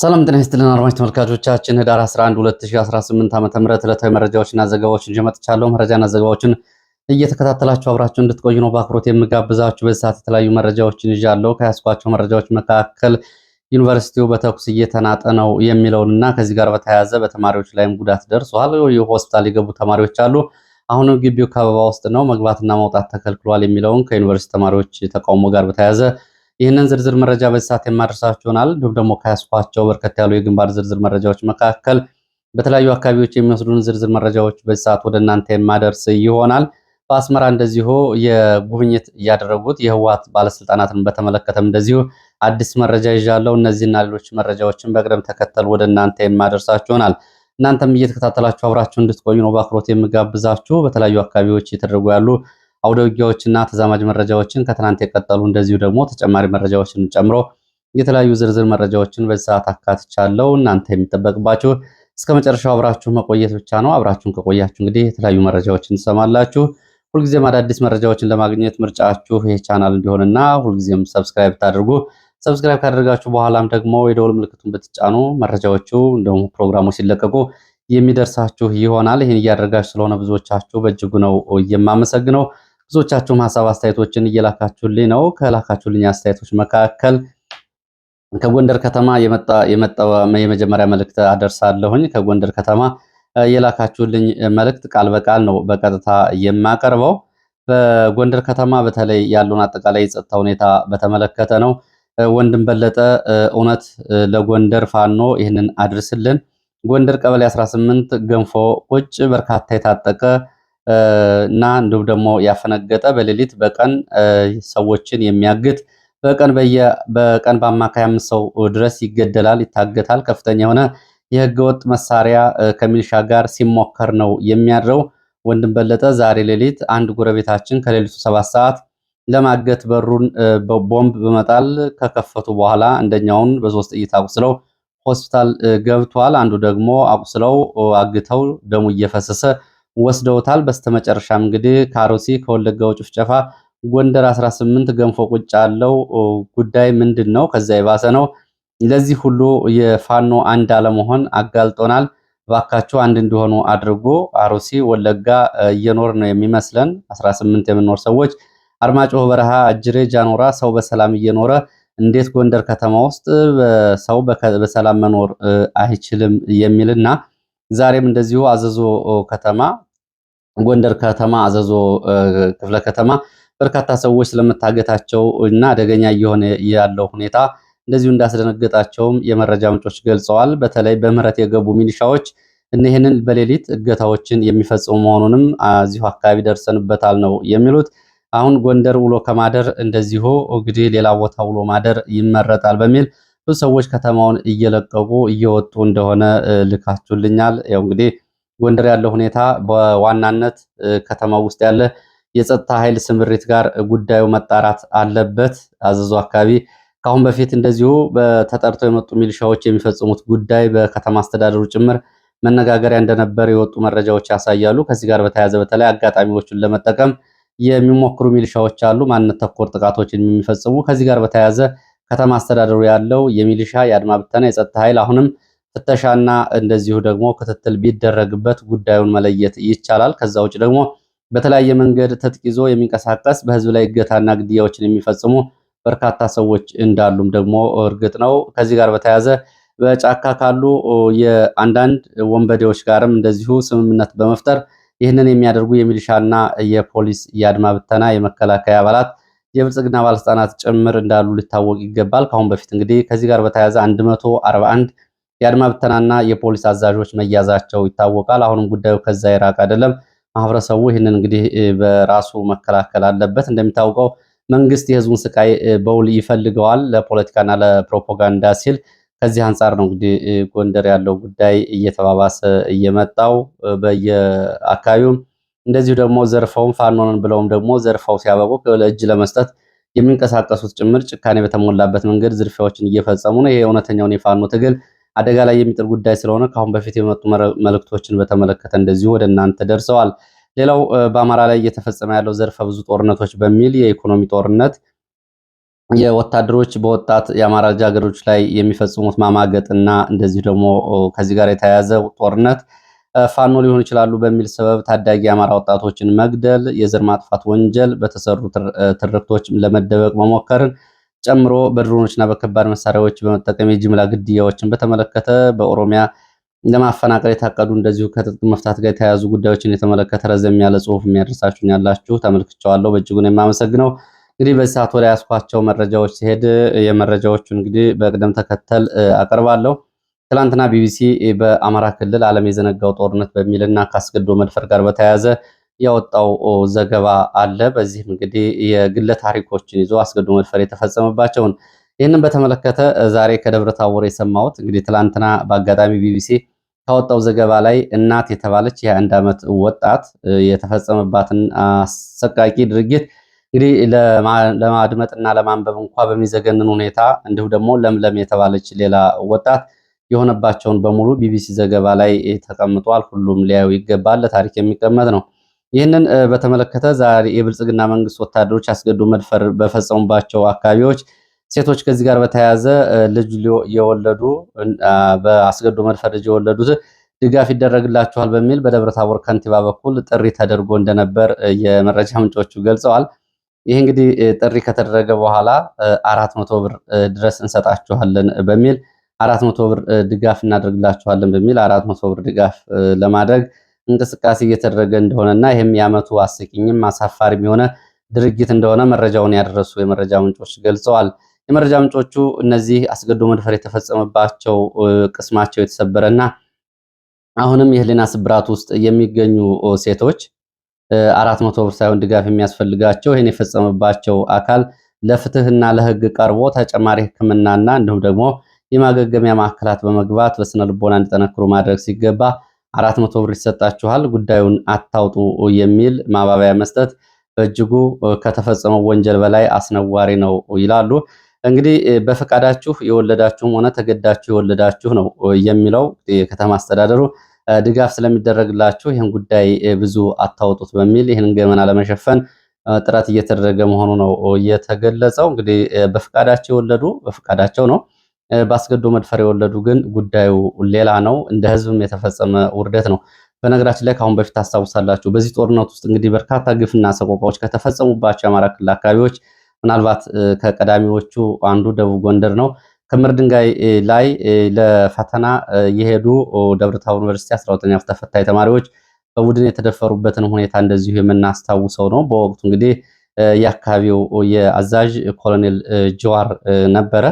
ሰላም ጤና ይስጥልን አድማጭ ተመልካቾቻችን ህዳር 11 2018 ዓ.ም ዕለታዊ መረጃዎችና ዘገባዎችን ይዤ መጥቻለሁ። መረጃና ዘገባዎችን እየተከታተላችሁ አብራችሁ እንድትቆዩ ነው በአክብሮት የምጋብዛችሁ። በዚህ ሰዓት የተለያዩ መረጃዎችን ይዣለሁ። ከያዝኳቸው መረጃዎች መካከል ዩኒቨርሲቲው በተኩስ እየተናጠ ነው የሚለውንና ከዚህ ጋር በተያያዘ በተማሪዎች ላይም ጉዳት ደርሷል። ሆስፒታል የገቡ ተማሪዎች አሉ። አሁንም ግቢው ከበባ ውስጥ ነው፣ መግባትና መውጣት ተከልክሏል የሚለውን ከዩኒቨርሲቲ ተማሪዎች ተቃውሞ ጋር በተያያዘ ይህንን ዝርዝር መረጃ በዚህ ሰዓት የማደርሳችሁ ይሆናል። እንዲሁም ደግሞ ከያስኳቸው በርከት ያሉ የግንባር ዝርዝር መረጃዎች መካከል በተለያዩ አካባቢዎች የሚወስዱን ዝርዝር መረጃዎች በዚህ ሰዓት ወደ እናንተ የማደርስ ይሆናል። በአስመራ እንደዚሁ የጉብኝት እያደረጉት የህወሓት ባለስልጣናትን በተመለከተም እንደዚሁ አዲስ መረጃ ይዣለሁ። እነዚህና ሌሎች መረጃዎችን በቅደም ተከተል ወደ እናንተ የማደርሳችሁ ይሆናል። እናንተም እየተከታተላችሁ አብራችሁ እንድትቆዩ ነው በአክብሮት የምጋብዛችሁ። በተለያዩ አካባቢዎች እየተደረጉ ያሉ አውደ ውጊያዎችና ተዛማጅ መረጃዎችን ከትናንት የቀጠሉ እንደዚሁ ደግሞ ተጨማሪ መረጃዎችን ጨምሮ የተለያዩ ዝርዝር መረጃዎችን በዚህ ሰዓት አካትቻለሁ። እናንተ የሚጠበቅባችሁ እስከ መጨረሻው አብራችሁ መቆየት ብቻ ነው። አብራችሁን ከቆያችሁ እንግዲህ የተለያዩ መረጃዎችን ትሰማላችሁ። ሁልጊዜም አዳዲስ መረጃዎችን ለማግኘት ምርጫችሁ ይህ ቻናል እንዲሆንና ሁልጊዜም ሰብስክራይብ ታድርጉ። ሰብስክራይብ ካደረጋችሁ በኋላም ደግሞ የደወል ምልክቱን ብትጫኑ መረጃዎቹ እንደውም ፕሮግራሞች ሲለቀቁ የሚደርሳችሁ ይሆናል። ይህን እያደረጋችሁ ስለሆነ ብዙዎቻችሁ በእጅጉ ነው የማመሰግነው። ብዙዎቻችሁም ሀሳብ አስተያየቶችን እየላካችሁልኝ ነው። ከላካችሁልኝ አስተያየቶች መካከል ከጎንደር ከተማ የመጣ የመጀመሪያ መልእክት አደርሳለሁኝ። ከጎንደር ከተማ የላካችሁልኝ መልእክት ቃል በቃል ነው በቀጥታ የማቀርበው። በጎንደር ከተማ በተለይ ያለውን አጠቃላይ የጸጥታ ሁኔታ በተመለከተ ነው። ወንድም በለጠ እውነት ለጎንደር ፋኖ ይህንን አድርስልን። ጎንደር ቀበሌ 18 ገንፎ ቁጭ በርካታ የታጠቀ እና እንዲሁም ደግሞ ያፈነገጠ በሌሊት በቀን ሰዎችን የሚያግት በቀን በአማካይ 5 ሰው ድረስ ይገደላል፣ ይታገታል። ከፍተኛ የሆነ የህገወጥ መሳሪያ ከሚሊሻ ጋር ሲሞከር ነው የሚያድረው። ወንድም በለጠ ዛሬ ሌሊት አንድ ጎረቤታችን ከሌሊቱ 7 ሰዓት ለማገት በሩን ቦምብ በመጣል ከከፈቱ በኋላ አንደኛውን በ3 ጥይት አቁስለው ሆስፒታል ገብቷል። አንዱ ደግሞ አቁስለው አግተው ደሙ እየፈሰሰ ወስደውታል። በስተመጨረሻም እንግዲህ ከአሮሲ ከወለጋው ጭፍጨፋ ጎንደር 18 ገንፎ ቁጭ ያለው ጉዳይ ምንድን ነው? ከዛ የባሰ ነው። ለዚህ ሁሉ የፋኖ አንድ አለመሆን አጋልጦናል። ባካችሁ አንድ እንዲሆኑ አድርጎ አሮሲ ወለጋ እየኖር ነው የሚመስለን 18 የምንኖር ሰዎች አርማጭሆ በረሃ አጅሬ ጃኖራ ሰው በሰላም እየኖረ እንዴት ጎንደር ከተማ ውስጥ ሰው በሰላም መኖር አይችልም የሚልና ዛሬም እንደዚሁ አዘዞ ከተማ ጎንደር ከተማ አዘዞ ክፍለ ከተማ በርካታ ሰዎች ስለመታገታቸው እና አደገኛ እየሆነ ያለው ሁኔታ እንደዚሁ እንዳስደነገጣቸውም የመረጃ ምንጮች ገልጸዋል። በተለይ በምህረት የገቡ ሚሊሻዎች እነዚህንን በሌሊት እገታዎችን የሚፈጽሙ መሆኑንም እዚሁ አካባቢ ደርሰንበታል ነው የሚሉት። አሁን ጎንደር ውሎ ከማደር እንደዚሁ እንግዲህ ሌላ ቦታ ውሎ ማደር ይመረጣል በሚል ብዙ ሰዎች ከተማውን እየለቀቁ እየወጡ እንደሆነ ልካችሁልኛል። ያው እንግዲህ ጎንደር ያለው ሁኔታ በዋናነት ከተማው ውስጥ ያለ የጸጥታ ኃይል ስምሪት ጋር ጉዳዩ መጣራት አለበት። አዘዞ አካባቢ ከአሁን በፊት እንደዚሁ በተጠርተው የመጡ ሚሊሻዎች የሚፈጽሙት ጉዳይ በከተማ አስተዳደሩ ጭምር መነጋገሪያ እንደነበር የወጡ መረጃዎች ያሳያሉ። ከዚህ ጋር በተያያዘ በተለይ አጋጣሚዎቹን ለመጠቀም የሚሞክሩ ሚሊሻዎች አሉ፣ ማንነት ተኮር ጥቃቶችን የሚፈጽሙ። ከዚህ ጋር በተያያዘ ከተማ አስተዳደሩ ያለው የሚሊሻ የአድማ ብተና የጸጥታ ኃይል አሁንም ፍተሻና እንደዚሁ ደግሞ ክትትል ቢደረግበት ጉዳዩን መለየት ይቻላል። ከዛ ውጭ ደግሞ በተለያየ መንገድ ትጥቅ ይዞ የሚንቀሳቀስ በህዝብ ላይ እገታና ግድያዎችን የሚፈጽሙ በርካታ ሰዎች እንዳሉም ደግሞ እርግጥ ነው። ከዚህ ጋር በተያያዘ በጫካ ካሉ የአንዳንድ ወንበዴዎች ጋርም እንደዚሁ ስምምነት በመፍጠር ይህንን የሚያደርጉ የሚሊሻና የፖሊስ የአድማ ብተና የመከላከያ አባላት የብልጽግና ባለስልጣናት ጭምር እንዳሉ ሊታወቅ ይገባል። ከአሁን በፊት እንግዲህ ከዚህ ጋር በተያያዘ 141 የአድማ ብተናና የፖሊስ አዛዦች መያዛቸው ይታወቃል። አሁንም ጉዳዩ ከዛ የራቅ አይደለም። ማህበረሰቡ ይህንን እንግዲህ በራሱ መከላከል አለበት። እንደሚታወቀው መንግስት የህዝቡን ስቃይ በውል ይፈልገዋል ለፖለቲካና ለፕሮፓጋንዳ ሲል። ከዚህ አንጻር ነው እንግዲህ ጎንደር ያለው ጉዳይ እየተባባሰ እየመጣው። በየአካባቢውም እንደዚሁ ደግሞ ዘርፈውም ፋኖንን ብለውም ደግሞ ዘርፈው ሲያበቁ ለእጅ ለመስጠት የሚንቀሳቀሱት ጭምር ጭካኔ በተሞላበት መንገድ ዝርፊያዎችን እየፈጸሙ ነው። ይሄ እውነተኛውን የፋኖ ትግል አደጋ ላይ የሚጥል ጉዳይ ስለሆነ ከአሁን በፊት የመጡ መልእክቶችን በተመለከተ እንደዚሁ ወደ እናንተ ደርሰዋል። ሌላው በአማራ ላይ እየተፈጸመ ያለው ዘርፈ ብዙ ጦርነቶች በሚል የኢኮኖሚ ጦርነት የወታደሮች በወጣት የአማራ ልጃገረዶች ላይ የሚፈጽሙት ማማገጥና እንደዚሁ ደግሞ ከዚህ ጋር የተያያዘ ጦርነት ፋኖ ሊሆኑ ይችላሉ በሚል ሰበብ ታዳጊ የአማራ ወጣቶችን መግደል፣ የዘር ማጥፋት ወንጀል በተሰሩ ትርክቶች ለመደበቅ መሞከርን ጨምሮ በድሮኖችና በከባድ መሳሪያዎች በመጠቀም የጅምላ ግድያዎችን በተመለከተ በኦሮሚያ ለማፈናቀል የታቀዱ እንደዚሁ ከትጥቅ መፍታት ጋር የተያያዙ ጉዳዮችን የተመለከተ ረዘም ያለ ጽሁፍ የሚያደርሳችሁን ያላችሁ ተመልክቼዋለሁ። በእጅጉን የማመሰግነው። እንግዲህ በዚህ ሰዓት ወደ ያስኳቸው መረጃዎች ሲሄድ የመረጃዎቹ እንግዲህ በቅደም ተከተል አቀርባለሁ። ትላንትና ቢቢሲ በአማራ ክልል ዓለም የዘነጋው ጦርነት በሚልና ከአስገድዶ መድፈር ጋር በተያያዘ ያወጣው ዘገባ አለ። በዚህም እንግዲህ የግለ ታሪኮችን ይዞ አስገድዶ መድፈር የተፈጸመባቸውን ይህንን በተመለከተ ዛሬ ከደብረ ታቦር የሰማሁት እንግዲህ ትላንትና በአጋጣሚ ቢቢሲ ካወጣው ዘገባ ላይ እናት የተባለች የ21 ዓመት ወጣት የተፈጸመባትን አሰቃቂ ድርጊት እንግዲህ ለማድመጥና ለማንበብ እንኳ በሚዘገንን ሁኔታ እንዲሁም ደግሞ ለምለም የተባለች ሌላ ወጣት የሆነባቸውን በሙሉ ቢቢሲ ዘገባ ላይ ተቀምጧል። ሁሉም ሊያዩ ይገባል። ለታሪክ የሚቀመጥ ነው። ይህንን በተመለከተ ዛሬ የብልጽግና መንግስት ወታደሮች አስገድዶ መድፈር በፈጸሙባቸው አካባቢዎች ሴቶች ከዚህ ጋር በተያያዘ ልጅ የወለዱ በአስገድዶ መድፈር ልጅ የወለዱት ድጋፍ ይደረግላቸዋል በሚል በደብረ ታቦር ከንቲባ በኩል ጥሪ ተደርጎ እንደነበር የመረጃ ምንጮቹ ገልጸዋል። ይህ እንግዲህ ጥሪ ከተደረገ በኋላ 400 ብር ድረስ እንሰጣችኋለን በሚል 400 ብር ድጋፍ እናደርግላችኋለን በሚል 400 ብር ድጋፍ ለማድረግ እንቅስቃሴ እየተደረገ እንደሆነና ይህም የዓመቱ አስቂኝም አሳፋሪም የሆነ ድርጊት እንደሆነ መረጃውን ያደረሱ የመረጃ ምንጮች ገልጸዋል። የመረጃ ምንጮቹ እነዚህ አስገድዶ መድፈር የተፈጸመባቸው ቅስማቸው የተሰበረና አሁንም የህሊና ስብራት ውስጥ የሚገኙ ሴቶች 400 ብር ሳይሆን ድጋፍ የሚያስፈልጋቸው ይህን የፈጸመባቸው አካል ለፍትህና ለህግ ቀርቦ ተጨማሪ ሕክምናና እንዲሁም ደግሞ የማገገሚያ ማዕከላት በመግባት በስነ ልቦና እንዲጠነክሩ ማድረግ ሲገባ 400 ብር ይሰጣችኋል፣ ጉዳዩን አታውጡ የሚል ማባበያ መስጠት በእጅጉ ከተፈጸመው ወንጀል በላይ አስነዋሪ ነው ይላሉ። እንግዲህ በፈቃዳችሁ የወለዳችሁም ሆነ ተገዳችሁ የወለዳችሁ ነው የሚለው የከተማ አስተዳደሩ ድጋፍ ስለሚደረግላችሁ ይህን ጉዳይ ብዙ አታውጡት በሚል ይህንን ገመና ለመሸፈን ጥረት እየተደረገ መሆኑ ነው የተገለጸው። እንግዲህ በፈቃዳቸው የወለዱ በፈቃዳቸው ነው። በአስገድዶ መድፈር የወለዱ ግን ጉዳዩ ሌላ ነው። እንደ ህዝብም የተፈጸመ ውርደት ነው። በነገራችን ላይ ከአሁን በፊት ታስታውሳላችሁ፣ በዚህ ጦርነት ውስጥ እንግዲህ በርካታ ግፍና ሰቆቃዎች ከተፈጸሙባቸው የአማራ ክልል አካባቢዎች ምናልባት ከቀዳሚዎቹ አንዱ ደቡብ ጎንደር ነው። ክምር ድንጋይ ላይ ለፈተና የሄዱ ደብረታቦር ዩኒቨርሲቲ 12ኛ ተፈታኝ ተማሪዎች በቡድን የተደፈሩበትን ሁኔታ እንደዚሁ የምናስታውሰው ነው። በወቅቱ እንግዲህ የአካባቢው የአዛዥ ኮሎኔል ጀዋር ነበረ።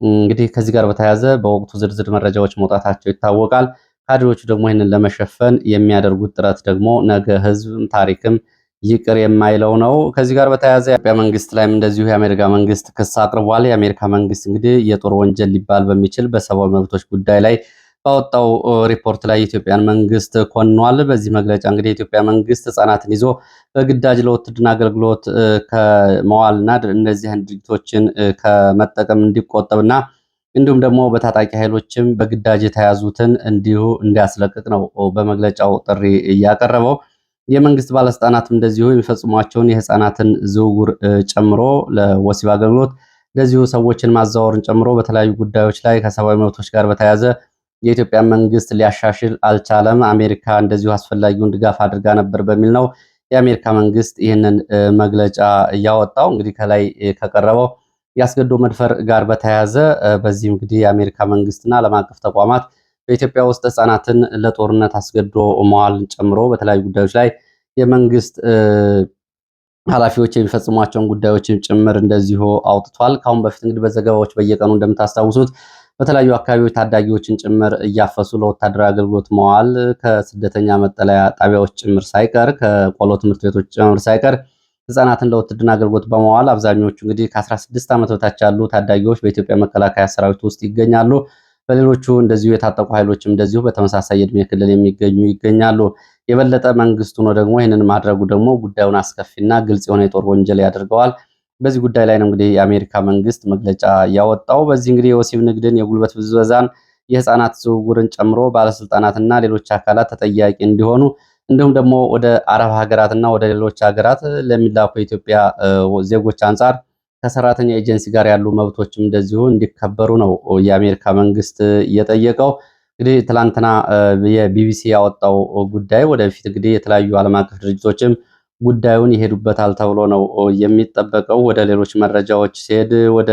እንግዲህ ከዚህ ጋር በተያያዘ በወቅቱ ዝርዝር መረጃዎች መውጣታቸው ይታወቃል። ካድሬዎቹ ደግሞ ይህንን ለመሸፈን የሚያደርጉት ጥረት ደግሞ ነገ ህዝብም ታሪክም ይቅር የማይለው ነው። ከዚህ ጋር በተያያዘ የኢትዮጵያ መንግስት ላይም እንደዚሁ የአሜሪካ መንግስት ክስ አቅርቧል። የአሜሪካ መንግስት እንግዲህ የጦር ወንጀል ሊባል በሚችል በሰብአዊ መብቶች ጉዳይ ላይ ባወጣው ሪፖርት ላይ የኢትዮጵያን መንግስት ኮንኗል። በዚህ መግለጫ እንግዲህ የኢትዮጵያ መንግስት ህጻናትን ይዞ በግዳጅ ለውትድርና አገልግሎት ከመዋልና እነዚህ ድርጊቶችን ከመጠቀም እንዲቆጠብና እንዲሁም ደግሞ በታጣቂ ኃይሎችም በግዳጅ የተያዙትን እንዲሁ እንዲያስለቅቅ ነው በመግለጫው ጥሪ እያቀረበው። የመንግስት ባለስልጣናትም እንደዚሁ የሚፈጽሟቸውን የህፃናትን ዝውውር ጨምሮ ለወሲብ አገልግሎት እንደዚሁ ሰዎችን ማዛወርን ጨምሮ በተለያዩ ጉዳዮች ላይ ከሰብአዊ መብቶች ጋር በተያያዘ የኢትዮጵያ መንግስት ሊያሻሽል አልቻለም። አሜሪካ እንደዚሁ አስፈላጊውን ድጋፍ አድርጋ ነበር በሚል ነው የአሜሪካ መንግስት ይህንን መግለጫ እያወጣው። እንግዲህ ከላይ ከቀረበው የአስገድዶ መድፈር ጋር በተያያዘ በዚህ እንግዲህ የአሜሪካ መንግስትና ዓለም አቀፍ ተቋማት በኢትዮጵያ ውስጥ ህጻናትን ለጦርነት አስገድዶ መዋልን ጨምሮ በተለያዩ ጉዳዮች ላይ የመንግስት ኃላፊዎች የሚፈጽሟቸውን ጉዳዮችን ጭምር እንደዚሁ አውጥቷል። ከአሁን በፊት እንግዲህ በዘገባዎች በየቀኑ እንደምታስታውሱት በተለያዩ አካባቢዎች ታዳጊዎችን ጭምር እያፈሱ ለወታደራዊ አገልግሎት መዋል ከስደተኛ መጠለያ ጣቢያዎች ጭምር ሳይቀር ከቆሎ ትምህርት ቤቶች ጭምር ሳይቀር ህጻናትን ለውትድርና አገልግሎት በመዋል አብዛኞቹ እንግዲህ ከ16 ዓመት በታች ያሉ ታዳጊዎች በኢትዮጵያ መከላከያ ሰራዊት ውስጥ ይገኛሉ። በሌሎቹ እንደዚሁ የታጠቁ ኃይሎችም እንደዚሁ በተመሳሳይ የእድሜ ክልል የሚገኙ ይገኛሉ። የበለጠ መንግስቱ ነው ደግሞ ይህንን ማድረጉ ደግሞ ጉዳዩን አስከፊና ግልጽ የሆነ የጦር ወንጀል ያደርገዋል። በዚህ ጉዳይ ላይ ነው እንግዲህ የአሜሪካ መንግስት መግለጫ ያወጣው። በዚህ እንግዲህ የወሲብ ንግድን፣ የጉልበት ብዝበዛን፣ የህፃናት ዝውውርን ጨምሮ ባለስልጣናትና ሌሎች አካላት ተጠያቂ እንዲሆኑ እንዲሁም ደግሞ ወደ አረብ ሀገራትና ወደ ሌሎች ሀገራት ለሚላኩ የኢትዮጵያ ዜጎች አንጻር ከሰራተኛ ኤጀንሲ ጋር ያሉ መብቶችም እንደዚሁ እንዲከበሩ ነው የአሜሪካ መንግስት እየጠየቀው። እንግዲህ ትላንትና የቢቢሲ ያወጣው ጉዳይ ወደፊት እንግዲህ የተለያዩ ዓለም አቀፍ ድርጅቶችም ጉዳዩን ይሄዱበታል ተብሎ ነው የሚጠበቀው። ወደ ሌሎች መረጃዎች ሲሄድ ወደ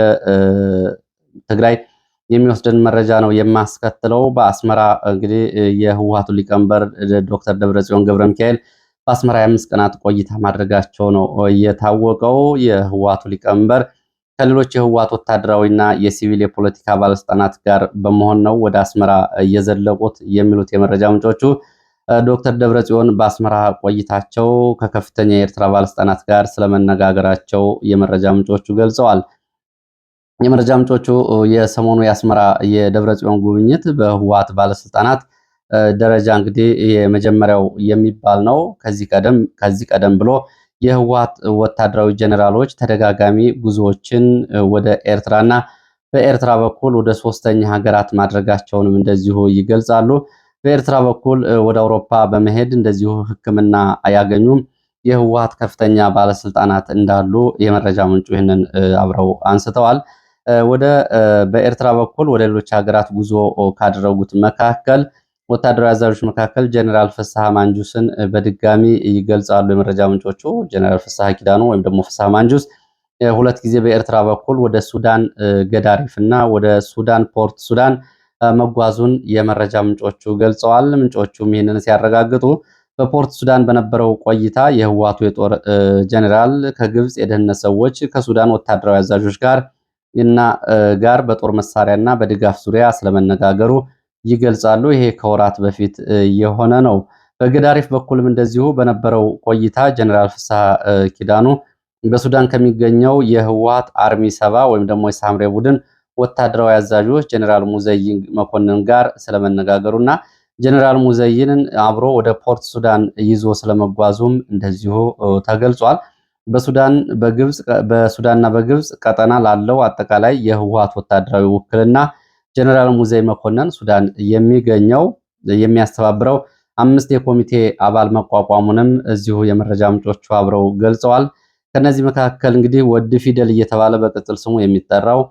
ትግራይ የሚወስደን መረጃ ነው የማስከትለው። በአስመራ እንግዲህ የህወሓቱ ሊቀመንበር ዶክተር ደብረጽዮን ገብረ ሚካኤል በአስመራ የ5 ቀናት ቆይታ ማድረጋቸው ነው የታወቀው። የህወሓቱ ሊቀመንበር ከሌሎች የህወሓት ወታደራዊና የሲቪል የፖለቲካ ባለስልጣናት ጋር በመሆን ነው ወደ አስመራ እየዘለቁት የሚሉት የመረጃ ምንጮቹ። ዶክተር ደብረጽዮን በአስመራ ቆይታቸው ከከፍተኛ የኤርትራ ባለስልጣናት ጋር ስለመነጋገራቸው የመረጃ ምንጮቹ ገልጸዋል። የመረጃ ምንጮቹ የሰሞኑ የአስመራ የደብረጽዮን ጉብኝት በህወሓት ባለስልጣናት ደረጃ እንግዲህ የመጀመሪያው የሚባል ነው። ከዚህ ቀደም ብሎ የህወሓት ወታደራዊ ጀኔራሎች ተደጋጋሚ ጉዞዎችን ወደ ኤርትራና በኤርትራ በኩል ወደ ሶስተኛ ሀገራት ማድረጋቸውንም እንደዚሁ ይገልጻሉ። በኤርትራ በኩል ወደ አውሮፓ በመሄድ እንደዚሁ ሕክምና አያገኙም የህወሓት ከፍተኛ ባለስልጣናት እንዳሉ የመረጃ ምንጩ ይህንን አብረው አንስተዋል። በኤርትራ በኩል ወደ ሌሎች ሀገራት ጉዞ ካደረጉት መካከል ወታደራዊ አዛዦች መካከል ጀነራል ፍስሐ ማንጁስን በድጋሚ ይገልጻሉ የመረጃ ምንጮቹ። ጀነራል ፍስሐ ኪዳኑ ወይም ደግሞ ፍስሐ ማንጁስ 2 ጊዜ በኤርትራ በኩል ወደ ሱዳን ገዳሪፍ እና ወደ ሱዳን ፖርት ሱዳን መጓዙን የመረጃ ምንጮቹ ገልጸዋል። ምንጮቹም ይህንን ሲያረጋግጡ በፖርት ሱዳን በነበረው ቆይታ የህወሓቱ የጦር ጀነራል ከግብፅ የደህንነት ሰዎች ከሱዳን ወታደራዊ አዛዦች ጋር በጦር መሳሪያና በድጋፍ ዙሪያ ስለመነጋገሩ ይገልጻሉ። ይሄ ከወራት በፊት የሆነ ነው። በገዳሪፍ በኩልም እንደዚሁ በነበረው ቆይታ ጀነራል ፍስሐ ኪዳኑ በሱዳን ከሚገኘው የህወሓት አርሚ 7 ወይም ደግሞ የሳምሬ ቡድን ወታደራዊ አዛዦች ጀነራል ሙዘይን መኮንን ጋር ስለመነጋገሩና ጀነራል ሙዘይንን አብሮ ወደ ፖርት ሱዳን ይዞ ስለመጓዙም እንደዚሁ ተገልጿል። በሱዳንና በግብፅ ቀጠና ላለው አጠቃላይ የህወሓት ወታደራዊ ውክልና ጀነራል ሙዘይ መኮንን ሱዳን የሚያስተባብረው 5 የኮሚቴ አባል መቋቋሙንም እዚሁ የመረጃ ምንጮቹ አብረው ገልጸዋል። ከነዚህ መካከል እንግዲህ ወድ ፊደል እየተባለ በቅጽል ስሙ የሚጠራው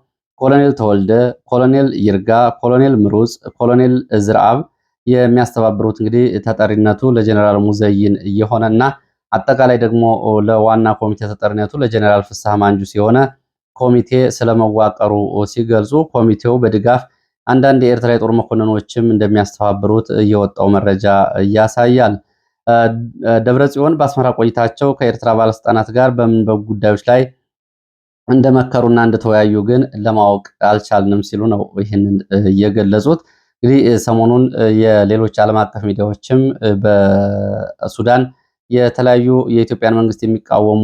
ኮሎኔል ተወልደ፣ ኮሎኔል ይርጋ፣ ኮሎኔል ምሩጽ፣ ኮሎኔል ዝርአብ የሚያስተባብሩት እንግዲህ ተጠሪነቱ ለጀነራል ሙዘይን የሆነና አጠቃላይ ደግሞ ለዋና ኮሚቴ ተጠሪነቱ ለጀነራል ፍስሐ ማንጁስ የሆነ ኮሚቴ ስለመዋቀሩ ሲገልጹ ኮሚቴው በድጋፍ አንዳንድ የኤርትራ የጦር መኮንኖችም እንደሚያስተባብሩት የወጣው መረጃ ያሳያል። ደብረጽዮን በአስመራ ቆይታቸው ከኤርትራ ባለስልጣናት ጋር በምን ጉዳዮች ላይ እንደመከሩና እንደተወያዩ ግን ለማወቅ አልቻልንም ሲሉ ነው ይህንን የገለጹት። እንግዲህ ሰሞኑን የሌሎች ዓለም አቀፍ ሚዲያዎችም በሱዳን የተለያዩ የኢትዮጵያን መንግስት የሚቃወሙ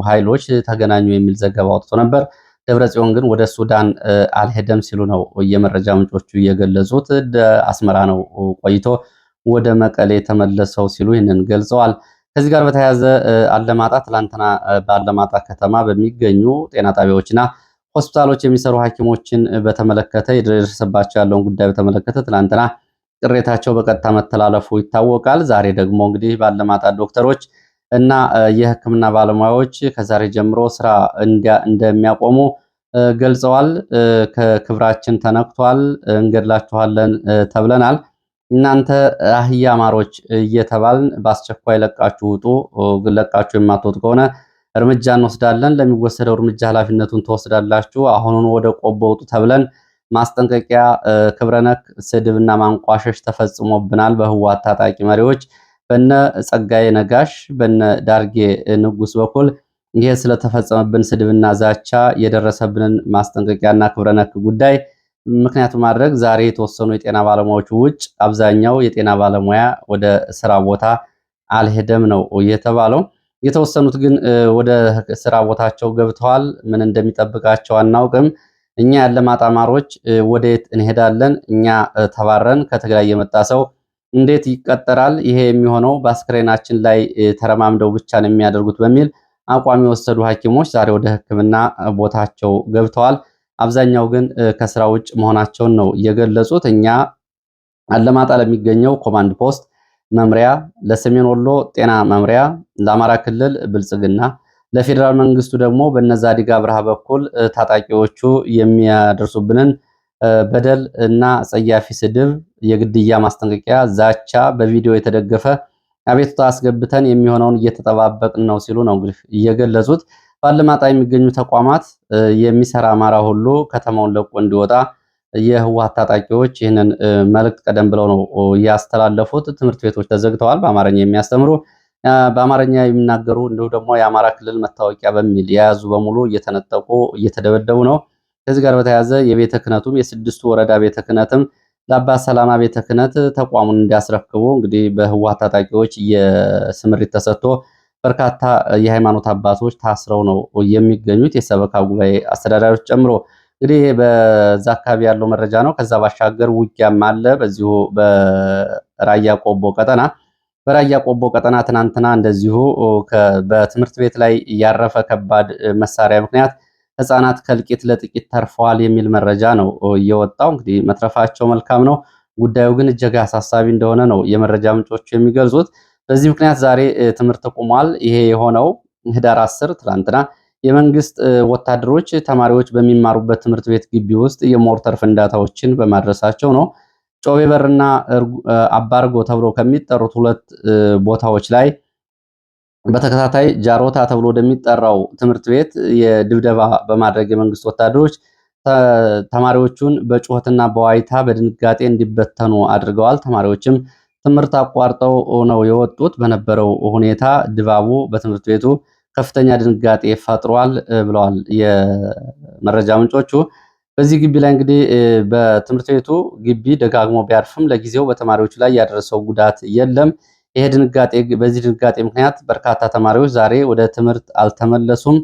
ኃይሎች ተገናኙ የሚል ዘገባ አውጥቶ ነበር። ደብረጽዮን ግን ወደ ሱዳን አልሄደም ሲሉ ነው የመረጃ ምንጮቹ የገለጹት። አስመራ ነው ቆይቶ ወደ መቀሌ ተመለሰው ሲሉ ይህንን ገልጸዋል። ከዚህ ጋር በተያያዘ አለማጣ ትላንትና በአለማጣ ከተማ በሚገኙ ጤና ጣቢያዎችና ሆስፒታሎች የሚሰሩ ሐኪሞችን በተመለከተ የደረሰባቸው ያለውን ጉዳይ በተመለከተ ትላንትና ቅሬታቸው በቀጥታ መተላለፉ ይታወቃል። ዛሬ ደግሞ እንግዲህ ባለማጣ ዶክተሮች እና የሕክምና ባለሙያዎች ከዛሬ ጀምሮ ስራ እንደሚያቆሙ ገልጸዋል። ከክብራችን ተነክቷል፣ እንገድላችኋለን ተብለናል፣ እናንተ አህያ ማሮች እየተባልን በአስቸኳይ ለቃችሁ ውጡ፣ ለቃችሁ የማትወጡ ከሆነ እርምጃ እንወስዳለን፣ ለሚወሰደው እርምጃ ኃላፊነቱን ትወስዳላችሁ፣ አሁኑን ወደ ቆቦ ውጡ ተብለን ማስጠንቀቂያ፣ ክብረነክ ስድብና ማንቋሸሽ ተፈጽሞብናል በህወሓት ታጣቂ መሪዎች በነ ጸጋዬ ነጋሽ በነ ዳርጌ ንጉስ በኩል ይሄ ስለተፈጸመብን ስድብና ዛቻ የደረሰብንን ማስጠንቀቂያና ክብረነክ ጉዳይ ምክንያት ማድረግ ዛሬ የተወሰኑ የጤና ባለሙያዎች ውጭ አብዛኛው የጤና ባለሙያ ወደ ስራ ቦታ አልሄደም ነው የተባለው። የተወሰኑት ግን ወደ ስራ ቦታቸው ገብተዋል። ምን እንደሚጠብቃቸው አናውቅም። እኛ ያለማጣ ማሮች ወዴት እንሄዳለን? እኛ ተባረን ከትግራይ የመጣ ሰው እንዴት ይቀጠራል? ይሄ የሚሆነው በአስክሬናችን ላይ ተረማምደው ብቻ ነው የሚያደርጉት በሚል አቋም የወሰዱ ሐኪሞች ዛሬ ወደ ሕክምና ቦታቸው ገብተዋል። አብዛኛው ግን ከስራ ውጭ መሆናቸውን ነው የገለጹት። እኛ አለማጣ ለሚገኘው ኮማንድ ፖስት መምሪያ፣ ለሰሜን ወሎ ጤና መምሪያ፣ ለአማራ ክልል ብልጽግና፣ ለፌዴራል መንግስቱ ደግሞ በነዛ ዲጋ ብርሃ በኩል ታጣቂዎቹ የሚያደርሱብንን በደል እና አጸያፊ ስድብ፣ የግድያ ማስጠንቀቂያ፣ ዛቻ በቪዲዮ የተደገፈ አቤቱታ አስገብተን የሚሆነውን እየተጠባበቅን ነው ሲሉ ነው እንግዲህ እየገለጹት። ባለማጣ የሚገኙ ተቋማት የሚሰራ አማራ ሁሉ ከተማውን ለቆ እንዲወጣ የህወሓት ታጣቂዎች ይህንን መልእክት ቀደም ብለው ነው ያስተላለፉት። ትምህርት ቤቶች ተዘግተዋል። በአማርኛ የሚያስተምሩ በአማርኛ የሚናገሩ እንዲሁ ደግሞ የአማራ ክልል መታወቂያ በሚል የያዙ በሙሉ እየተነጠቁ እየተደበደቡ ነው። ከዚህ ጋር በተያያዘ የቤተ ክህነቱም የስድስቱ ወረዳ ቤተ ክህነትም ለአባ ሰላማ ቤተ ክህነት ተቋሙን እንዲያስረክቡ እንግዲህ በህወሓት ታጣቂዎች የስምሪት ተሰጥቶ በርካታ የሃይማኖት አባቶች ታስረው ነው የሚገኙት፣ የሰበካ ጉባኤ አስተዳዳሪዎች ጨምሮ። እንግዲህ በዛ አካባቢ ያለው መረጃ ነው። ከዛ ባሻገር ውጊያም አለ በዚሁ በራያ ቆቦ ቀጠና። በራያ ቆቦ ቀጠና ትናንትና እንደዚሁ በትምህርት ቤት ላይ ያረፈ ከባድ መሳሪያ ምክንያት ህፃናት ከእልቂት ለጥቂት ተርፈዋል የሚል መረጃ ነው እየወጣው። እንግዲህ መትረፋቸው መልካም ነው። ጉዳዩ ግን እጅግ አሳሳቢ እንደሆነ ነው የመረጃ ምንጮቹ የሚገልጹት። በዚህ ምክንያት ዛሬ ትምህርት ቆሟል። ይሄ የሆነው ህዳር 10 ትላንትና የመንግስት ወታደሮች ተማሪዎች በሚማሩበት ትምህርት ቤት ግቢ ውስጥ የሞርተር ፍንዳታዎችን በማድረሳቸው ነው። ጮቤ በርና አባርጎ ተብሎ ከሚጠሩት ሁለት ቦታዎች ላይ በተከታታይ ጃሮታ ተብሎ ወደሚጠራው ትምህርት ቤት የድብደባ በማድረግ የመንግስት ወታደሮች ተማሪዎቹን በጩኸትና በዋይታ በድንጋጤ እንዲበተኑ አድርገዋል። ተማሪዎችም ትምህርት አቋርጠው ነው የወጡት። በነበረው ሁኔታ ድባቡ በትምህርት ቤቱ ከፍተኛ ድንጋጤ ፈጥሯል ብለዋል የመረጃ ምንጮቹ። በዚህ ግቢ ላይ እንግዲህ በትምህርት ቤቱ ግቢ ደጋግሞ ቢያርፍም ለጊዜው በተማሪዎቹ ላይ ያደረሰው ጉዳት የለም። በዚህ ድንጋጤ ምክንያት በርካታ ተማሪዎች ዛሬ ወደ ትምህርት አልተመለሱም።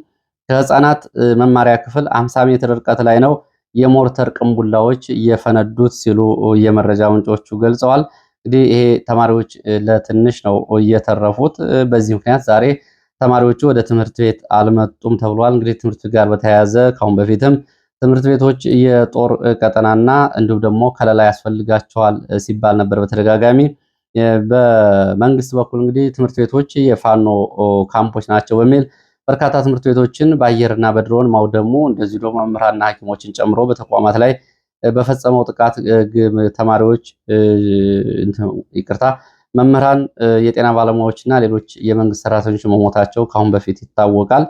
ከህፃናት መማሪያ ክፍል 50 ሜትር ርቀት ላይ ነው የሞርተር ቅንቡላዎች እየፈነዱት ሲሉ የመረጃ ምንጮቹ ገልጸዋል። እንግዲህ ይሄ ተማሪዎች ለትንሽ ነው እየተረፉት። በዚህ ምክንያት ዛሬ ተማሪዎቹ ወደ ትምህርት ቤት አልመጡም ተብሏል። እንግዲህ ትምህርት ጋር በተያያዘ ካሁን በፊትም ትምህርት ቤቶች የጦር ቀጠናና እንዲሁም ደግሞ ከለላ ያስፈልጋቸዋል ሲባል ነበር በተደጋጋሚ። በመንግስት በኩል እንግዲህ ትምህርት ቤቶች የፋኖ ካምፖች ናቸው በሚል በርካታ ትምህርት ቤቶችን በአየርና በድሮን ማውደሙ፣ እንደዚሁ ደግሞ መምህራንና ሐኪሞችን ጨምሮ በተቋማት ላይ በፈጸመው ጥቃት ተማሪዎች መምህራን፣ የጤና ባለሙያዎችና ሌሎች የመንግስት ሰራተኞች መሞታቸው ካሁን በፊት ይታወቃል።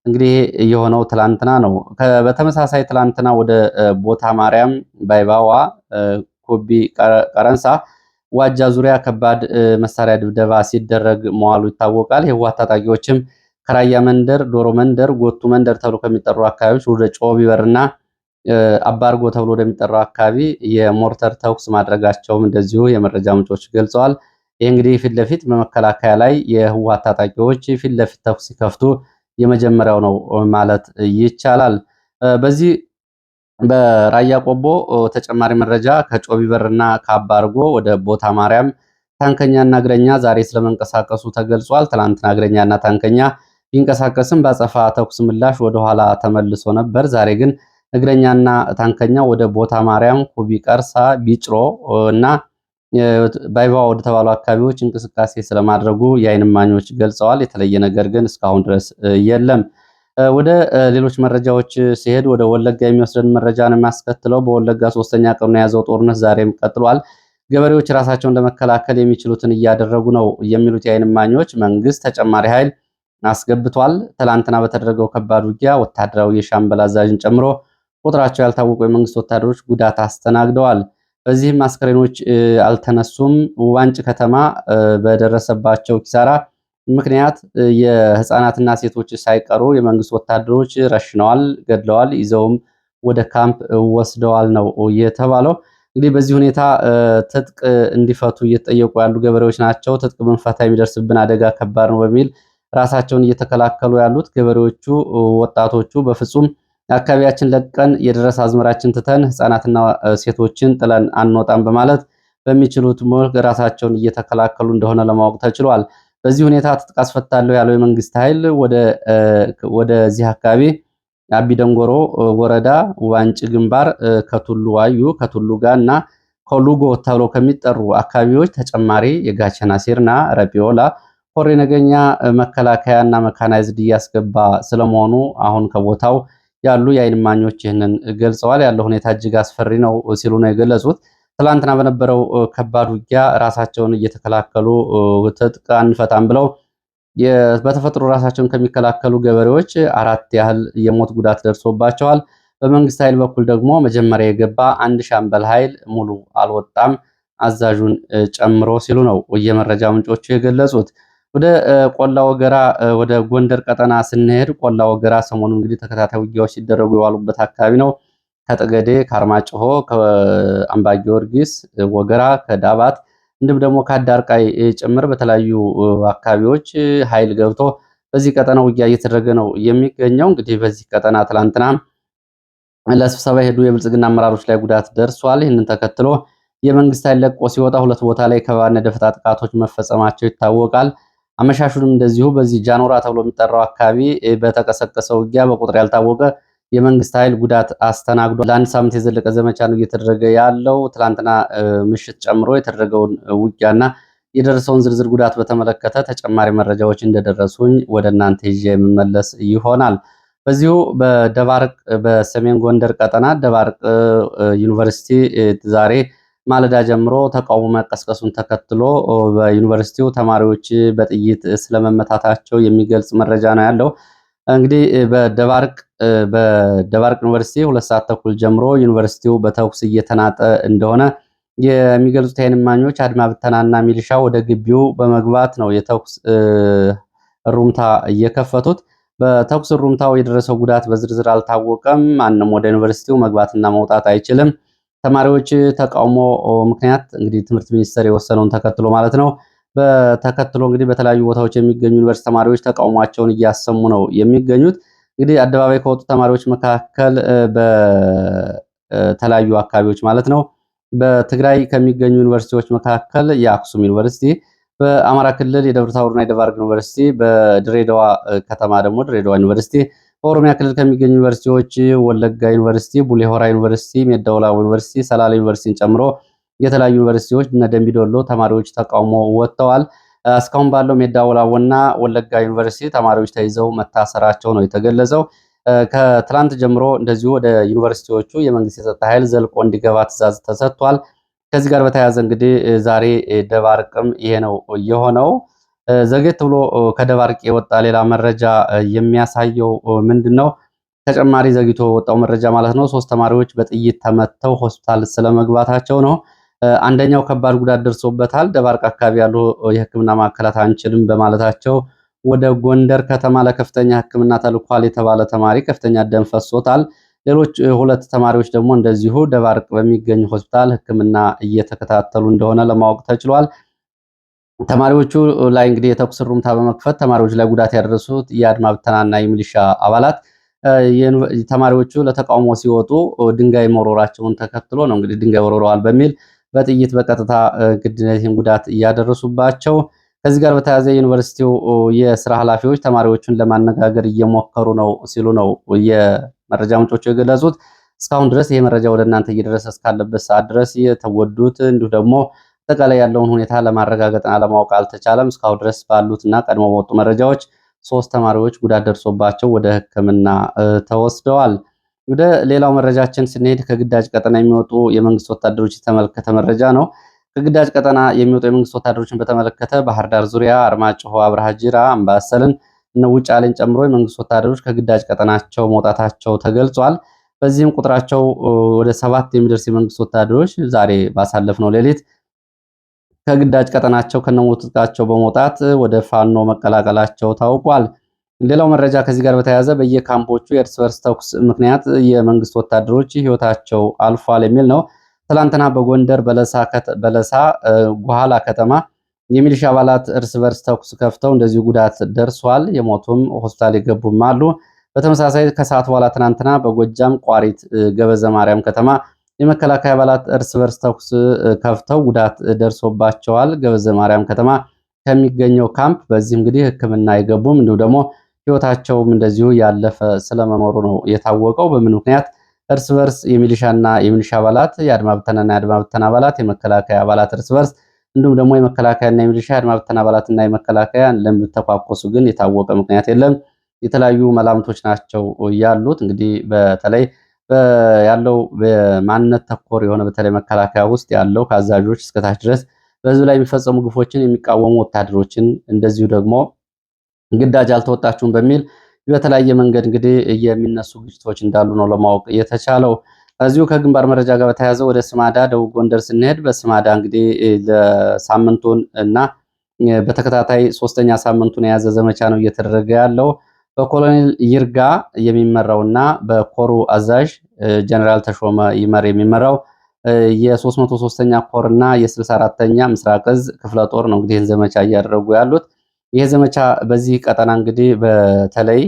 እንግዲህ የሆነው ትላንትና ነው። በተመሳሳይ ትላንትና ወደ ቦታ ማርያም፣ ባይባዋ፣ ኮቢ ቀረንሳ፣ ዋጃ ዙሪያ ከባድ መሳሪያ ድብደባ ሲደረግ መዋሉ ይታወቃል። የህወሓት ታጣቂዎችም ከራያ መንደር፣ ዶሮ መንደር፣ ጎቱ መንደር ተብሎ ከሚጠሩ አካባቢዎች ወደ ጮቢ በርና አባርጎ ተብሎ ወደሚጠራው አካባቢ የሞርተር ተኩስ ማድረጋቸውም እንደዚሁ የመረጃ ምንጮች ገልጸዋል። ይህ እንግዲህ ፊት ለፊት በመከላከያ ላይ የህወሓት ታጣቂዎች ፊት ለፊት ተኩስ ሲከፍቱ የመጀመሪያው ነው ማለት ይቻላል። በዚህ በራያ ቆቦ ተጨማሪ መረጃ ከጮቢ በርና ከአባርጎ ወደ ቦታ ማርያም ታንከኛና እግረኛ ዛሬ ስለመንቀሳቀሱ ተገልጿል። ትናንትና እግረኛና ታንከኛ ቢንቀሳቀስም በአጸፋ ተኩስ ምላሽ ወደኋላ ተመልሶ ነበር። ዛሬ ግን እግረኛና ታንከኛ ወደ ቦታ ማርያም፣ ኩቢ ቀርሳ፣ ቢጭሮ እና ባይባ ወደ ተባሉ አካባቢዎች እንቅስቃሴ ስለማድረጉ የዓይን እማኞች ገልጸዋል። የተለየ ነገር ግን እስካሁን ድረስ የለም። ወደ ሌሎች መረጃዎች ሲሄድ ወደ ወለጋ የሚወስደን መረጃ ነው የሚያስከትለው። በወለጋ 3ኛ ቀኑን የያዘው ጦርነት ዛሬም ቀጥሏል። ገበሬዎች ራሳቸውን ለመከላከል የሚችሉትን እያደረጉ ነው የሚሉት የዓይን እማኞች መንግስት ተጨማሪ ኃይል አስገብቷል። ትላንትና በተደረገው ከባድ ውጊያ ወታደራዊ የሻምበል አዛዥን ጨምሮ ቁጥራቸው ያልታወቁ የመንግስት ወታደሮች ጉዳት አስተናግደዋል። በዚህም አስከሬኖች አልተነሱም። ዋንጭ ከተማ በደረሰባቸው ኪሳራ ምክንያት የህፃናትና ሴቶች ሳይቀሩ የመንግስት ወታደሮች ረሽነዋል፣ ገድለዋል፣ ይዘውም ወደ ካምፕ ወስደዋል ነው የተባለው። እንግዲህ በዚህ ሁኔታ ትጥቅ እንዲፈቱ እየተጠየቁ ያሉ ገበሬዎች ናቸው። ትጥቅ ብንፈታ የሚደርስብን አደጋ ከባድ ነው በሚል ራሳቸውን እየተከላከሉ ያሉት ገበሬዎቹ፣ ወጣቶቹ በፍጹም አካባቢያችን ለቀን የደረሰ አዝመራችን ትተን ህፃናትና ሴቶችን ጥለን አንወጣም በማለት በሚችሉት መልክ ራሳቸውን እየተከላከሉ እንደሆነ ለማወቅ ተችሏል። በዚህ ሁኔታ ትጥቅ አስፈታለሁ ያለው የመንግስት ኃይል ወደዚህ አካባቢ አቢደንጎሮ ወረዳ ዋንጭ ግንባር ከቱሉ ዋዩ፣ ከቱሉ ጋር እና ከሉጎ ተብሎ ከሚጠሩ አካባቢዎች ተጨማሪ የጋቸና ሲርና፣ ረቢዮላ፣ ኮሬ ነገኛ መከላከያና መካናይዝድ እያስገባ ስለመሆኑ አሁን ከቦታው ያሉ የዓይን እማኞች ይህንን ገልጸዋል። ያለው ሁኔታ እጅግ አስፈሪ ነው ሲሉ ነው የገለጹት። ትላንትና በነበረው ከባድ ውጊያ ራሳቸውን እየተከላከሉ ትጥቅ አንፈታም ብለው በተፈጥሮ ራሳቸውን ከሚከላከሉ ገበሬዎች 4 ያህል የሞት ጉዳት ደርሶባቸዋል። በመንግስት ኃይል በኩል ደግሞ መጀመሪያ የገባ አንድ ሻምበል ኃይል ሙሉ አልወጣም አዛዡን ጨምሮ ሲሉ ነው የመረጃ ምንጮቹ የገለጹት። ወደ ቆላ ወገራ ወደ ጎንደር ቀጠና ስንሄድ ቆላ ወገራ ሰሞኑ እንግዲህ ተከታታይ ውጊያዎች ሲደረጉ የዋሉበት አካባቢ ነው። ከጠገዴ፣ ከአርማጭሆ፣ ከአምባ ጊዮርጊስ፣ ወገራ፣ ከዳባት እንዲሁም ደግሞ ከአዳርቃይ ጭምር በተለያዩ አካባቢዎች ኃይል ገብቶ በዚህ ቀጠና ውጊያ እየተደረገ ነው የሚገኘው። እንግዲህ በዚህ ቀጠና ትላንትና ለስብሰባ የሄዱ የብልጽግና አመራሮች ላይ ጉዳት ደርሷል። ይህንን ተከትሎ የመንግስት ኃይል ለቆ ሲወጣ 2 ቦታ ላይ ከባድና ደፈጣ ጥቃቶች መፈጸማቸው ይታወቃል። አመሻሹንም እንደዚሁ በዚህ ጃኖራ ተብሎ የሚጠራው አካባቢ በተቀሰቀሰው ውጊያ በቁጥር ያልታወቀ የመንግስት ኃይል ጉዳት አስተናግዷል። ለአንድ ሳምንት የዘለቀ ዘመቻ ነው እየተደረገ ያለው። ትላንትና ምሽት ጨምሮ የተደረገውን ውጊያና የደረሰውን ዝርዝር ጉዳት በተመለከተ ተጨማሪ መረጃዎች እንደደረሱኝ ወደ እናንተ ይዤ የምመለስ ይሆናል። በዚሁ በደባርቅ በሰሜን ጎንደር ቀጠና ደባርቅ ዩኒቨርሲቲ ዛሬ ማለዳ ጀምሮ ተቃውሞ መቀስቀሱን ተከትሎ በዩኒቨርሲቲው ተማሪዎች በጥይት ስለመመታታቸው የሚገልጽ መረጃ ነው ያለው። እንግዲህ በደባርቅ ዩኒቨርሲቲ 2 ሰዓት ተኩል ጀምሮ ዩኒቨርሲቲው በተኩስ እየተናጠ እንደሆነ የሚገልጹት የዓይን እማኞች አድማ ብተናና ሚሊሻ ወደ ግቢው በመግባት ነው የተኩስ ሩምታ እየከፈቱት። በተኩስ ሩምታው የደረሰው ጉዳት በዝርዝር አልታወቀም። ማንም ወደ ዩኒቨርሲቲው መግባትና መውጣት አይችልም። ተማሪዎች ተቃውሞ ምክንያት እንግዲህ ትምህርት ሚኒስቴር የወሰነውን ተከትሎ ማለት ነው በተከትሎ እንግዲህ በተለያዩ ቦታዎች የሚገኙ ዩኒቨርሲቲ ተማሪዎች ተቃውሟቸውን እያሰሙ ነው የሚገኙት። እንግዲህ አደባባይ ከወጡ ተማሪዎች መካከል በተለያዩ አካባቢዎች ማለት ነው በትግራይ ከሚገኙ ዩኒቨርሲቲዎች መካከል የአክሱም ዩኒቨርሲቲ፣ በአማራ ክልል የደብረ ታቦርና የደባርቅ ዩኒቨርሲቲ፣ በድሬዳዋ ከተማ ደግሞ ድሬዳዋ ዩኒቨርሲቲ፣ በኦሮሚያ ክልል ከሚገኙ ዩኒቨርሲቲዎች ወለጋ ዩኒቨርሲቲ፣ ቡሌ ሆራ ዩኒቨርሲቲ፣ ሜዳውላ ዩኒቨርሲቲ፣ ሰላሌ ዩኒቨርሲቲን ጨምሮ የተለያዩ ዩኒቨርሲቲዎች እነ ደምቢ ዶሎ ተማሪዎች ተቃውሞ ወጥተዋል። እስካሁን ባለው ሜዳውላና ወለጋ ዩኒቨርሲቲ ተማሪዎች ተይዘው መታሰራቸው ነው የተገለጸው። ከትላንት ጀምሮ እንደዚሁ ወደ ዩኒቨርሲቲዎቹ የመንግስት የጸጥታ ኃይል ዘልቆ እንዲገባ ትዕዛዝ ተሰጥቷል። ከዚህ ጋር በተያያዘ እንግዲህ ዛሬ ደባርቅም ይሄ ነው የሆነው። ዘጌት ብሎ ከደባርቅ የወጣ ሌላ መረጃ የሚያሳየው ምንድነው? ተጨማሪ ዘግይቶ ወጣው መረጃ ማለት ነው 3 ተማሪዎች በጥይት ተመተው ሆስፒታል ስለመግባታቸው ነው። አንደኛው ከባድ ጉዳት ደርሶበታል። ደባርቅ አካባቢ ያሉ የሕክምና ማዕከላት አንችልም በማለታቸው ወደ ጎንደር ከተማ ለከፍተኛ ሕክምና ተልኳል የተባለ ተማሪ ከፍተኛ ደም ፈሶታል። ሌሎች 2 ተማሪዎች ደግሞ እንደዚሁ ደባርቅ በሚገኝ ሆስፒታል ሕክምና እየተከታተሉ እንደሆነ ለማወቅ ተችሏል። ተማሪዎቹ ላይ እንግዲህ የተኩስ ሩምታ በመክፈት ተማሪዎች ላይ ጉዳት ያደረሱት የአድማ ብተናና የሚሊሻ አባላት ተማሪዎቹ ለተቃውሞ ሲወጡ ድንጋይ መወረራቸውን ተከትሎ ነው እንግዲህ ድንጋይ ወርውረዋል በሚል በጥይት በቀጥታ ግድነትን ጉዳት እያደረሱባቸው። ከዚህ ጋር በተያያዘ ዩኒቨርሲቲው የስራ ኃላፊዎች ተማሪዎቹን ለማነጋገር እየሞከሩ ነው ሲሉ ነው የመረጃ ምንጮቹ የገለጹት። እስካሁን ድረስ ይሄ መረጃ ወደ እናንተ እየደረሰ እስካለበት ሰዓት ድረስ የተጎዱት እንዲሁ ደግሞ አጠቃላይ ያለውን ሁኔታ ለማረጋገጥና ለማወቅ አልተቻለም። እስካሁን ድረስ ባሉትና ቀድሞ በወጡ መረጃዎች 3 ተማሪዎች ጉዳት ደርሶባቸው ወደ ሕክምና ተወስደዋል። ወደ ሌላው መረጃችን ስንሄድ ከግዳጅ ቀጠና የሚወጡ የመንግስት ወታደሮች የተመለከተ መረጃ ነው። ከግዳጅ ቀጠና የሚወጡ የመንግስት ወታደሮችን በተመለከተ ባህር ዳር ዙሪያ፣ አርማጭሆ፣ አብርሃ ጅራ፣ አምባሰልን እና ውጫሌን ጨምሮ የመንግስት ወታደሮች ከግዳጅ ቀጠናቸው መውጣታቸው ተገልጿል። በዚህም ቁጥራቸው ወደ 7 የሚደርስ የመንግስት ወታደሮች ዛሬ ባሳለፍነው ሌሊት ከግዳጅ ቀጠናቸው ከነሞትቃቸው በመውጣት ወደ ፋኖ መቀላቀላቸው ታውቋል። ሌላው መረጃ ከዚህ ጋር በተያያዘ በየካምፖቹ የእርስ በርስ ተኩስ ምክንያት የመንግስት ወታደሮች ህይወታቸው አልፏል የሚል ነው። ትላንትና በጎንደር በለሳ ጓላ ከተማ የሚሊሻ አባላት እርስ በርስ ተኩስ ከፍተው እንደዚሁ ጉዳት ደርሷል። የሞቱም ሆስፒታል የገቡም አሉ። በተመሳሳይ ከሰዓት በኋላ ትናንትና በጎጃም ቋሪት ገበዘ ማርያም ከተማ የመከላከያ አባላት እርስ በርስ ተኩስ ከፍተው ጉዳት ደርሶባቸዋል። ገበዘ ማርያም ከተማ ከሚገኘው ካምፕ በዚህ እንግዲህ ሕክምና የገቡም እንዲሁ ደግሞ ህይወታቸውም እንደዚሁ ያለፈ ስለመኖሩ ነው የታወቀው። በምን ምክንያት እርስ በርስ የሚሊሻና የሚሊሻ አባላት የአድማ ብተናና የአድማ ብተና አባላት የመከላከያ አባላት እርስ በርስ እንዲሁም ደግሞ የመከላከያና የሚሊሻ የአድማ ብተና አባላትና የመከላከያ ለሚተኳኮሱ ግን የታወቀ ምክንያት የለም። የተለያዩ መላምቶች ናቸው ያሉት። እንግዲህ በተለይ ያለው በማንነት ተኮር የሆነ በተለይ መከላከያ ውስጥ ያለው ከአዛዦች እስከታች ድረስ በህዝብ ላይ የሚፈጸሙ ግፎችን የሚቃወሙ ወታደሮችን እንደዚሁ ደግሞ ግዳጅ አልተወጣችሁም በሚል በተለያየ መንገድ እንግዲህ የሚነሱ ግጭቶች እንዳሉ ነው ለማወቅ የተቻለው። እዚሁ ከግንባር መረጃ ጋር በተያያዘ ወደ ስማዳ ደቡብ ጎንደር ስንሄድ በስማዳ እንግዲህ ለሳምንቱን እና በተከታታይ ሶስተኛ ሳምንቱን የያዘ ዘመቻ ነው እየተደረገ ያለው። በኮሎኔል ይርጋ የሚመራውና በኮሩ አዛዥ ጀነራል ተሾመ ይመር የሚመራው የ303ኛ ኮር እና የ64ኛ ምስራቅ እዝ ክፍለ ጦር ነው እንግዲህ ይህን ዘመቻ እያደረጉ ያሉት። ይህ ዘመቻ በዚህ ቀጠና እንግዲህ በተለይ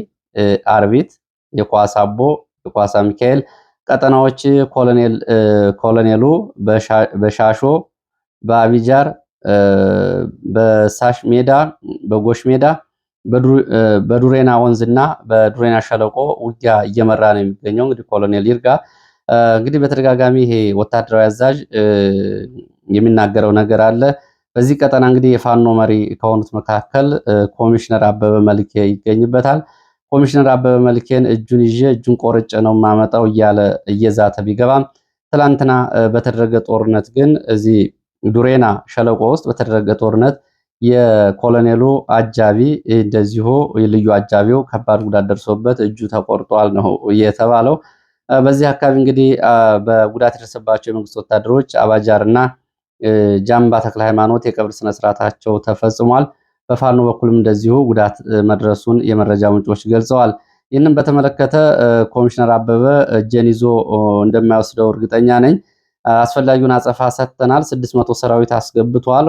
አርቢት፣ የኳስ አቦ፣ የኳሳ ሚካኤል ቀጠናዎች ኮሎኔሉ በሻሾ፣ በአቢጃር፣ በሳሽ ሜዳ፣ በጎሽ ሜዳ፣ በዱሬና ወንዝና በዱሬና ሸለቆ ውጊያ እየመራ ነው የሚገኘው። እንግዲህ ኮሎኔል ይርጋ እንግዲህ በተደጋጋሚ ይሄ ወታደራዊ አዛዥ የሚናገረው ነገር አለ። በዚህ ቀጠና እንግዲህ የፋኖ መሪ ከሆኑት መካከል ኮሚሽነር አበበ መልኬ ይገኝበታል። ኮሚሽነር አበበ መልኬን እጁን ይዤ እጁን ቆርጬ ነው የማመጣው እያለ እየዛተ ቢገባም ትላንትና በተደረገ ጦርነት ግን እዚህ ዱሬና ሸለቆ ውስጥ በተደረገ ጦርነት የኮሎኔሉ አጃቢ እንደዚሁ ልዩ አጃቢው ከባድ ጉዳት ደርሶበት እጁ ተቆርጧል ነው የተባለው። በዚህ አካባቢ እንግዲህ በጉዳት የደረሰባቸው የመንግስት ወታደሮች አባጃር እና ጃምባ ተክለ ሃይማኖት የቀብር ስነስርዓታቸው ተፈጽሟል። በፋኖ በኩልም እንደዚሁ ጉዳት መድረሱን የመረጃ ምንጮች ገልጸዋል። ይህንን በተመለከተ ኮሚሽነር አበበ እጄን ይዞ እንደማይወስደው እርግጠኛ ነኝ፣ አስፈላጊውን አጸፋ ሰጥተናል፣ 600 ሰራዊት አስገብቷል።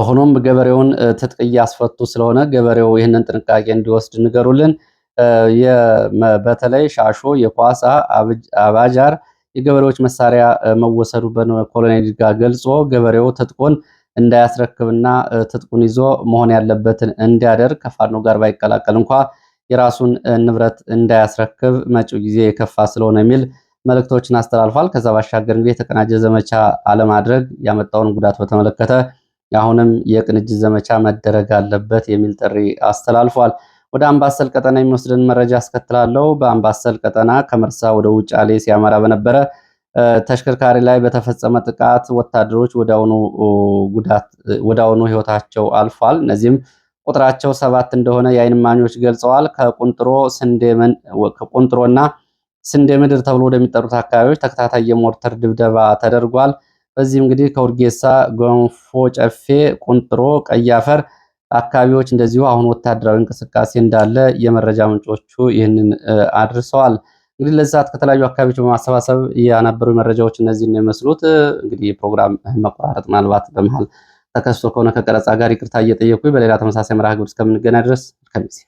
ሆኖም ገበሬውን ትጥቅ እያስፈቱ ስለሆነ ገበሬው ይህንን ጥንቃቄ እንዲወስድ ንገሩልን። በተለይ ሻሾ፣ የኳሳ፣ አባጃር የገበሬዎች መሳሪያ መወሰዱ በኮሎኔል ጋር ገልጾ ገበሬው ትጥቁን እንዳያስረክብና ትጥቁን ይዞ መሆን ያለበትን እንዲያደርግ ከፋኖ ጋር ባይቀላቀል እንኳ የራሱን ንብረት እንዳያስረክብ መጪው ጊዜ የከፋ ስለሆነ የሚል መልእክቶችን አስተላልፏል። ከዛ ባሻገር እንግዲህ የተቀናጀ ዘመቻ አለማድረግ ያመጣውን ጉዳት በተመለከተ አሁንም የቅንጅት ዘመቻ መደረግ አለበት የሚል ጥሪ አስተላልፏል። ወደ አምባሰል ቀጠና የሚወስድን መረጃ አስከትላለሁ። በአምባሰል ቀጠና ከመርሳ ወደ ውጫሌ ሲያመራ በነበረ ተሽከርካሪ ላይ በተፈጸመ ጥቃት ወታደሮች ወዲያውኑ ህይወታቸው አልፏል። እነዚህም ቁጥራቸው 7 እንደሆነ የዓይን እማኞች ገልጸዋል። ከቁንጥሮና ስንዴ ምድር ተብሎ ወደሚጠሩት አካባቢዎች ተከታታይ የሞርተር ድብደባ ተደርጓል። በዚህም እንግዲህ ከውርጌሳ፣ ጎንፎ ጨፌ፣ ቁንጥሮ፣ ቀያፈር አካባቢዎች እንደዚሁ አሁን ወታደራዊ እንቅስቃሴ እንዳለ የመረጃ ምንጮቹ ይህንን አድርሰዋል። እንግዲህ ለዛት ከተለያዩ አካባቢዎች በማሰባሰብ ያነበሩ መረጃዎች እነዚህን የመስሉት። እንግዲህ የፕሮግራም መቆራረጥ ምናልባት በመሃል ተከስቶ ከሆነ ከቀረጻ ጋር ይቅርታ እየጠየኩኝ በሌላ ተመሳሳይ መርሃ ግብር እስከምንገናኝ ድረስ ከሚዜ